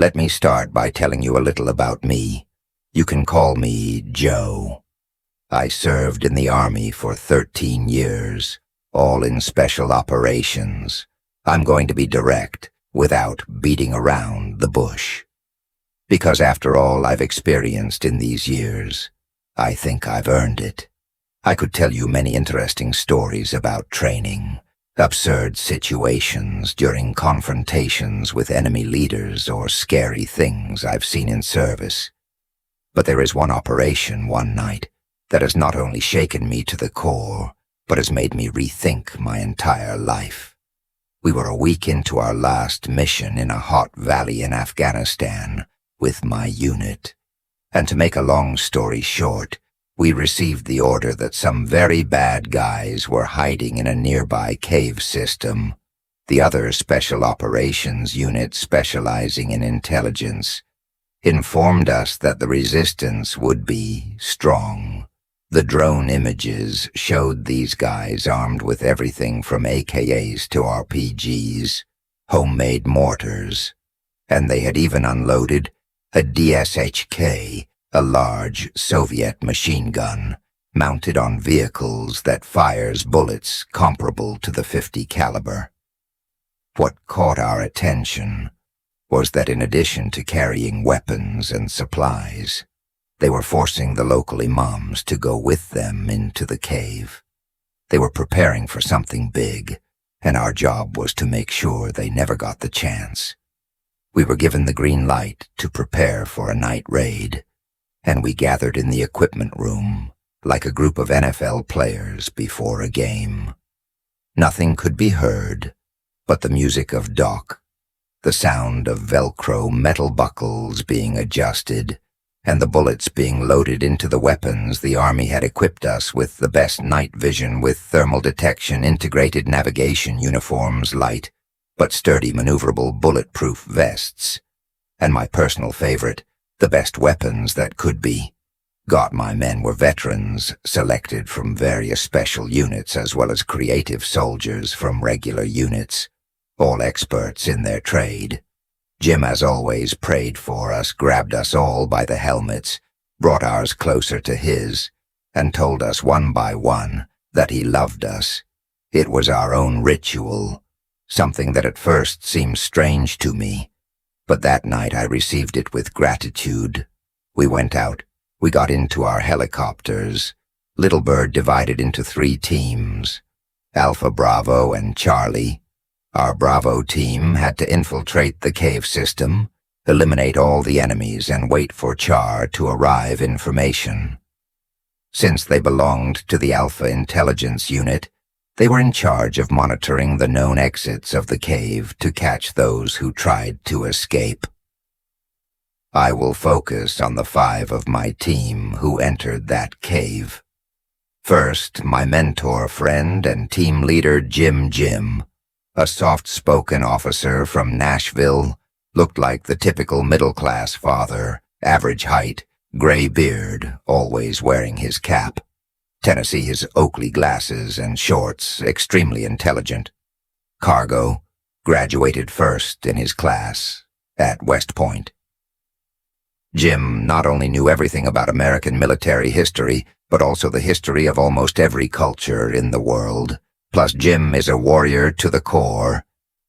Let me start by telling you a little about me. You can call me Joe. I served in the Army for 13 years, all in special operations. I'm going to be direct, without beating around the bush. Because after all I've experienced in these years, I think I've earned it. I could tell you many interesting stories about training, absurd situations during confrontations with enemy leaders, or scary things I've seen in service. But there is one operation one night that has not only shaken me to the core, but has made me rethink my entire life. We were a week into our last mission in a hot valley in Afghanistan with my unit. And to make a long story short, we received the order that some very bad guys were hiding in a nearby cave system. The other special operations unit, specializing in intelligence, informed us that the resistance would be strong. The drone images showed these guys armed with everything from AKs to RPGs, homemade mortars, and they had even unloaded a DSHK, a large Soviet machine gun, mounted on vehicles that fires bullets comparable to the .50 caliber. What caught our attention was that in addition to carrying weapons and supplies, they were forcing the local imams to go with them into the cave. They were preparing for something big, and our job was to make sure they never got the chance. We were given the green light to prepare for a night raid, and we gathered in the equipment room like a group of NFL players before a game. Nothing could be heard but the music of Doc, the sound of Velcro metal buckles being adjusted, and the bullets being loaded into the weapons the Army had equipped us with. The best night vision with thermal detection, integrated navigation uniforms, light but sturdy maneuverable bulletproof vests, and my personal favorite, the best weapons that could be. My men were veterans, selected from various special units as well as creative soldiers from regular units, all experts in their trade. Jim, as always, prayed for us, grabbed us all by the helmets, brought ours closer to his, and told us one by one that he loved us. It was our own ritual, something that at first seemed strange to me, but that night I received it with gratitude. We went out. We got into our helicopters. Little Bird divided into 3 teams, Alpha, Bravo, and Charlie. Our Bravo team had to infiltrate the cave system, eliminate all the enemies, and wait for Char to arrive information. Since they belonged to the Alpha Intelligence Unit, they were in charge of monitoring the known exits of the cave to catch those who tried to escape. I will focus on the 5 of my team who entered that cave. First, my mentor, friend, and team leader, Jim, a soft-spoken officer from Nashville, looked like the typical middle-class father, average height, gray beard, always wearing his cap. Tennessee, his Oakley glasses and shorts, extremely intelligent. Cargo, graduated first in his class at West Point. Jim not only knew everything about American military history, but also the history of almost every culture in the world. Plus, Jim is a warrior to the core.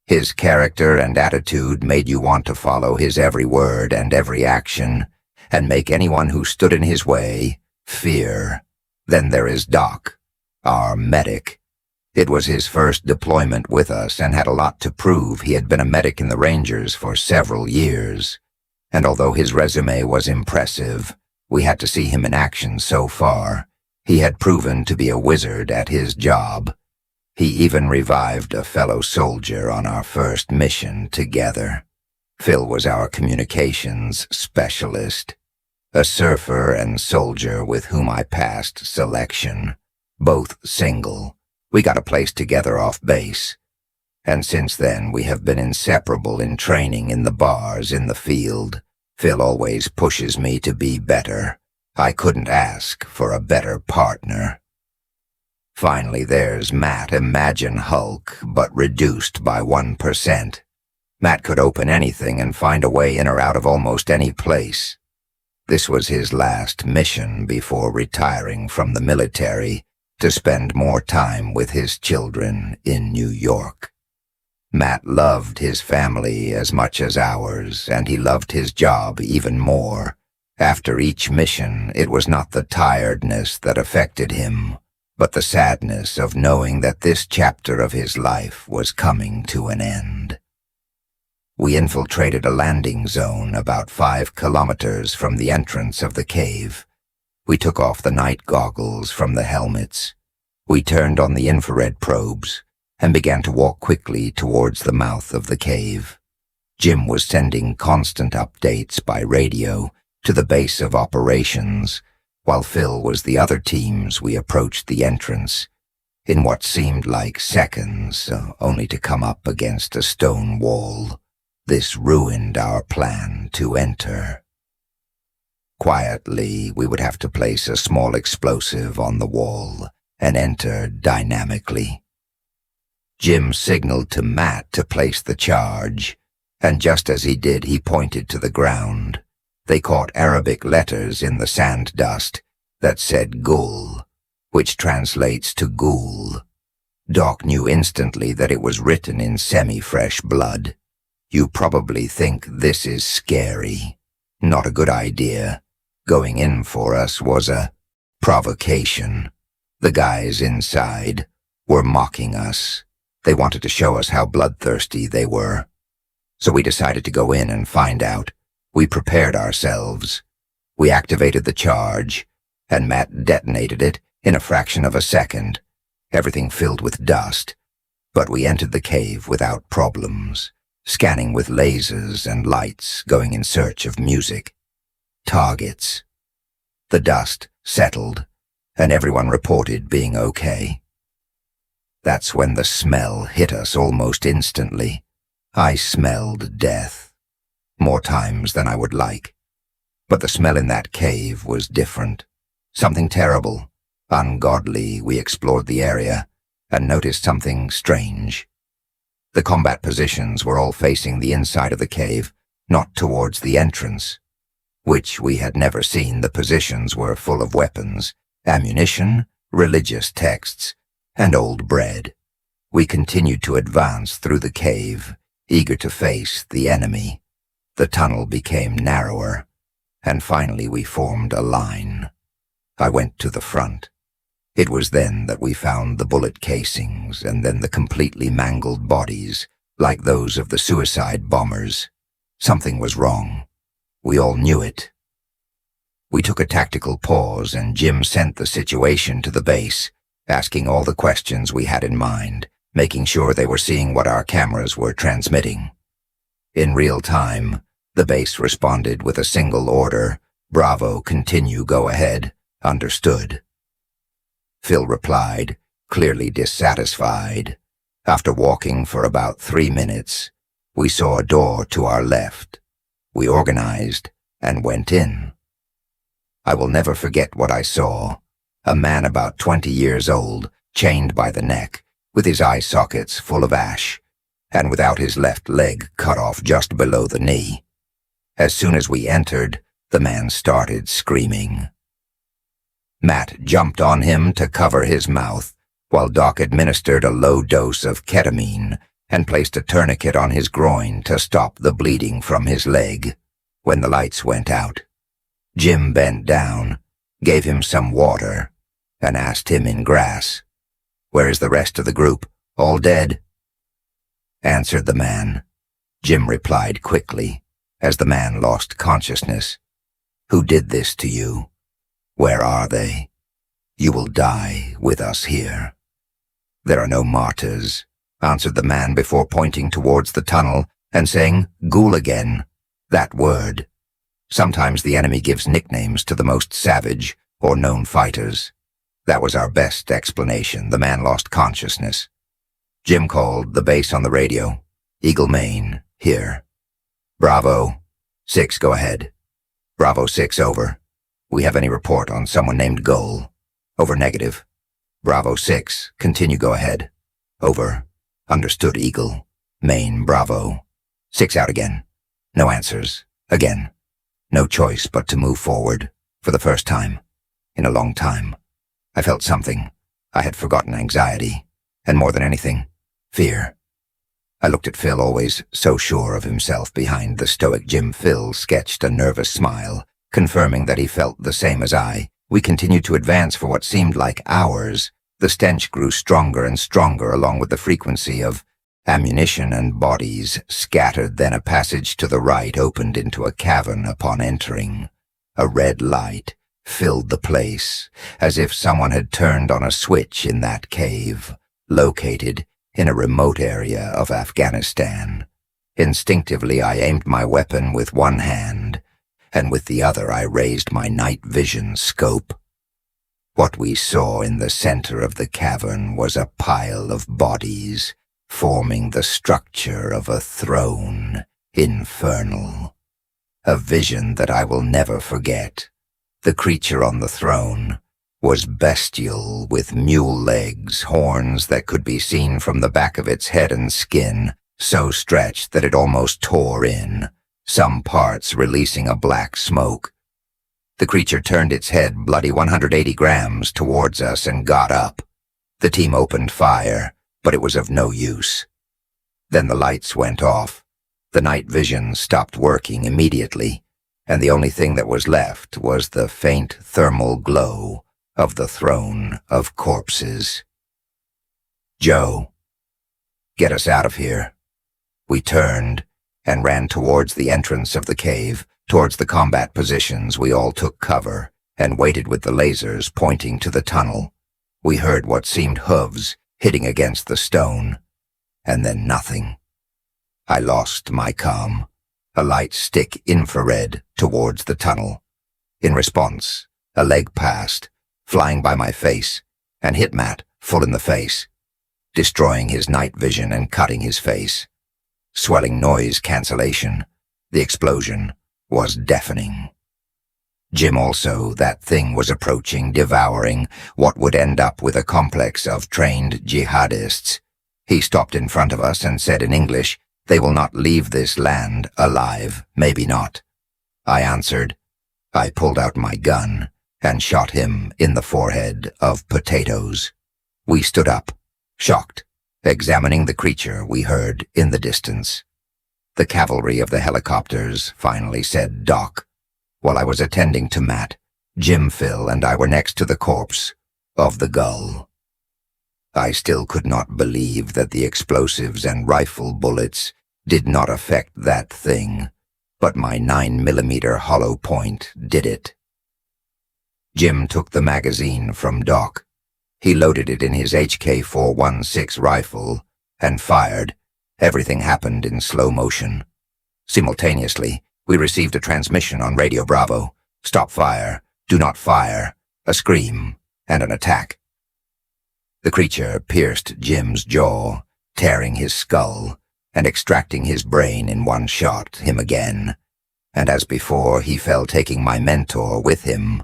His character and attitude made you want to follow his every word and every action, and make anyone who stood in his way fear. Then there is Doc, our medic. It was his first deployment with us and had a lot to prove. He had been a medic in the Rangers for several years, and although his resume was impressive, we had to see him in action so far. He had proven to be a wizard at his job. He even revived a fellow soldier on our first mission together. Phil was our communications specialist, a surfer and soldier with whom I passed selection, both single. We got a place together off base, and since then we have been inseparable in training, in the bars, in the field. Phil always pushes me to be better. I couldn't ask for a better partner. Finally, there's Matt, imagine Hulk, but reduced by 1%. Matt could open anything and find a way in or out of almost any place. This was his last mission before retiring from the military to spend more time with his children in New York. Matt loved his family as much as ours, and he loved his job even more. After each mission, it was not the tiredness that affected him, but the sadness of knowing that this chapter of his life was coming to an end. We infiltrated a landing zone about 5 kilometers from the entrance of the cave. We took off the night goggles from the helmets. We turned on the infrared probes and began to walk quickly towards the mouth of the cave. Jim was sending constant updates by radio to the base of operations, while Phil was the other teams. We approached the entrance in what seemed like seconds, only to come up against a stone wall. This ruined our plan to enter. Quietly, we would have to place a small explosive on the wall and enter dynamically. Jim signaled to Matt to place the charge, and just as he did, he pointed to the ground. They caught Arabic letters in the sand dust that said Gul, which translates to ghoul. Doc knew instantly that it was written in semi-fresh blood. You probably think this is scary. Not a good idea. Going in for us was a provocation. The guys inside were mocking us. They wanted to show us how bloodthirsty they were. So we decided to go in and find out. We prepared ourselves. We activated the charge, and Matt detonated it in a fraction of a second. Everything filled with dust, but we entered the cave without problems, scanning with lasers and lights, going in search of music. Targets. The dust settled, and everyone reported being okay. That's when the smell hit us almost instantly. I smelled death, more times than I would like. But the smell in that cave was different. Something terrible, ungodly. We explored the area and noticed something strange. The combat positions were all facing the inside of the cave, not towards the entrance, which we had never seen. The positions were full of weapons, ammunition, religious texts, and old bread. We continued to advance through the cave, eager to face the enemy. The tunnel became narrower, and finally we formed a line. I went to the front. It was then that we found the bullet casings, and then the completely mangled bodies, like those of the suicide bombers. Something was wrong. We all knew it. We took a tactical pause, and Jim sent the situation to the base, asking all the questions we had in mind, making sure they were seeing what our cameras were transmitting. In real time, the base responded with a single order: Bravo, continue, go ahead. Understood. Phil replied, clearly dissatisfied. After walking for about 3 minutes, we saw a door to our left. We organized and went in. I will never forget what I saw. A man about 20 years old, chained by the neck, with his eye sockets full of ash, and without his left leg cut off just below the knee. As soon as we entered, the man started screaming. Matt jumped on him to cover his mouth, while Doc administered a low dose of ketamine and placed a tourniquet on his groin to stop the bleeding from his leg. When the lights went out, Jim bent down, gave him some water, and asked him in grass, "Where is the rest of the group? All dead?" Answered the man. Jim replied quickly, as the man lost consciousness. "Who did this to you? Where are they? You will die with us here." "There are no martyrs," answered the man before pointing towards the tunnel and saying, "Ghoul again. That word. Sometimes the enemy gives nicknames to the most savage or known fighters." That was our best explanation. The man lost consciousness. Jim called the base on the radio. "Eagle Main, here. Bravo 6, go ahead. Bravo 6, over. We have any report on someone named Gull? Over, negative. Bravo 6, continue, go ahead. Over. Understood, Eagle. Main, Bravo. 6 out again. No answers. Again. No choice but to move forward, for the first time. In a long time. I felt something. I had forgotten anxiety. And more than anything, fear. I looked at Phil, always so sure of himself behind the stoic Jim. Phil sketched a nervous smile, confirming that he felt the same as I. We continued to advance for what seemed like hours. The stench grew stronger and stronger, along with the frequency of ammunition and bodies scattered. Then a passage to the right opened into a cavern upon entering. A red light filled the place, as if someone had turned on a switch in that cave, located in a remote area of Afghanistan. Instinctively, I aimed my weapon with one hand, and with the other I raised my night vision scope. What we saw in the center of the cavern was a pile of bodies, forming the structure of a throne, infernal. A vision that I will never forget. The creature on the throne was bestial, with mule legs, horns that could be seen from the back of its head, and skin so stretched that it almost tore in, some parts releasing a black smoke. The creature turned its head bloody 180 grams towards us and got up. The team opened fire, but it was of no use. Then the lights went off. The night vision stopped working immediately, and the only thing that was left was the faint thermal glow of the throne of corpses. Joe, get us out of here. We turned and ran towards the entrance of the cave, towards the combat positions. We all took cover and waited with the lasers pointing to the tunnel. We heard what seemed hooves hitting against the stone, and then nothing. I lost my comm. A light stick infrared towards the tunnel. In response, a leg passed, flying by my face, and hit Matt full in the face, destroying his night vision and cutting his face. Swelling noise cancellation. The explosion was deafening. Jim also, that thing was approaching, devouring what would end up with a complex of trained jihadists. He stopped in front of us and said in English, "They will not leave this land alive, maybe not." I answered. I pulled out my gun and shot him in the forehead of potatoes. We stood up, shocked, examining the creature we heard in the distance. The cavalry of the helicopters finally said dock. While I was attending to Matt, Jim, Phil, and I were next to the corpse of the gull. I still could not believe that the explosives and rifle bullets did not affect that thing, but my 9mm hollow point did it. Jim took the magazine from Doc. He loaded it in his HK-416 rifle and fired. Everything happened in slow motion. Simultaneously, we received a transmission on Radio Bravo. Stop fire, do not fire, a scream, and an attack. The creature pierced Jim's jaw, tearing his skull, and extracting his brain in one shot, him again. And as before, he fell, taking my mentor with him.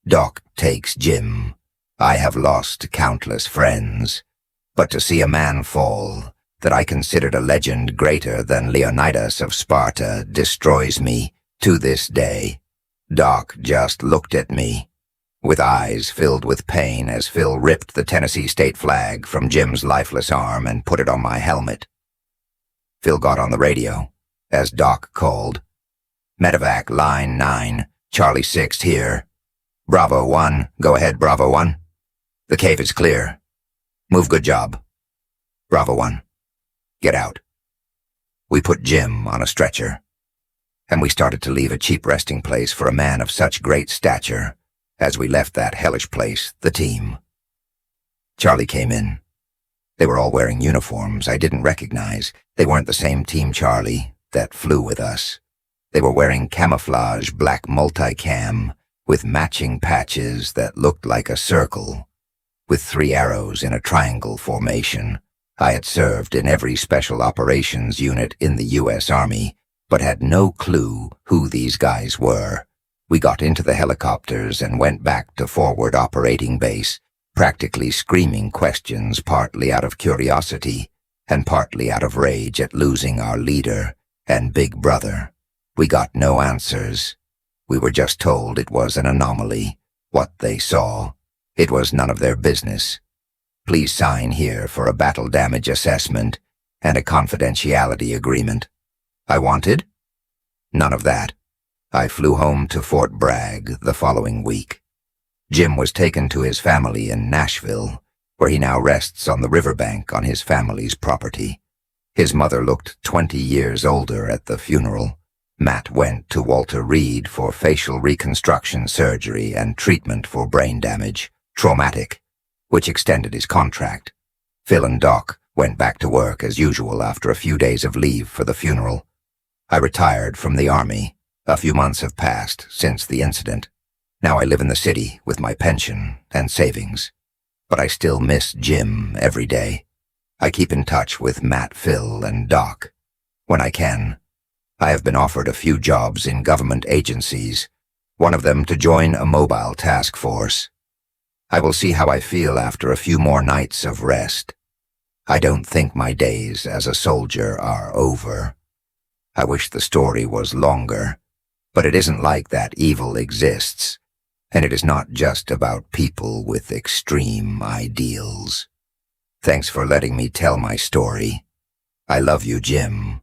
Doc takes Jim. I have lost countless friends, but to see a man fall that I considered a legend greater than Leonidas of Sparta destroys me to this day. Doc just looked at me, with eyes filled with pain, as Phil ripped the Tennessee state flag from Jim's lifeless arm and put it on my helmet. Phil got on the radio, as Doc called. "Medevac, line 9, Charlie 6 here. Bravo 1, go ahead, Bravo 1. The cave is clear. Move, good job. Bravo 1, get out." We put Jim on a stretcher, and we started to leave a cheap resting place for a man of such great stature. As we left that hellish place, the team. Charlie came in. They were all wearing uniforms I didn't recognize. They weren't the same Team Charlie that flew with us. They were wearing camouflage black multicam with matching patches that looked like a circle, with 3 arrows in a triangle formation. I had served in every special operations unit in the U.S. Army, but had no clue who these guys were. We got into the helicopters and went back to forward operating base, practically screaming questions, partly out of curiosity and partly out of rage at losing our leader and Big Brother. We got no answers. We were just told it was an anomaly. What they saw, it was none of their business. Please sign here for a battle damage assessment and a confidentiality agreement. I wanted? None of that. I flew home to Fort Bragg the following week. Jim was taken to his family in Nashville, where he now rests on the riverbank on his family's property. His mother looked 20 years older at the funeral. Matt went to Walter Reed for facial reconstruction surgery and treatment for brain damage, traumatic, which extended his contract. Phil and Doc went back to work as usual after a few days of leave for the funeral. I retired from the Army. A few months have passed since the incident. Now I live in the city with my pension and savings. But I still miss Jim every day. I keep in touch with Matt, Phil, and Doc when I can. I have been offered a few jobs in government agencies, one of them to join a mobile task force. I will see how I feel after a few more nights of rest. I don't think my days as a soldier are over. I wish the story was longer, but it isn't like that. Evil exists, and it is not just about people with extreme ideals. Thanks for letting me tell my story. I love you, Jim.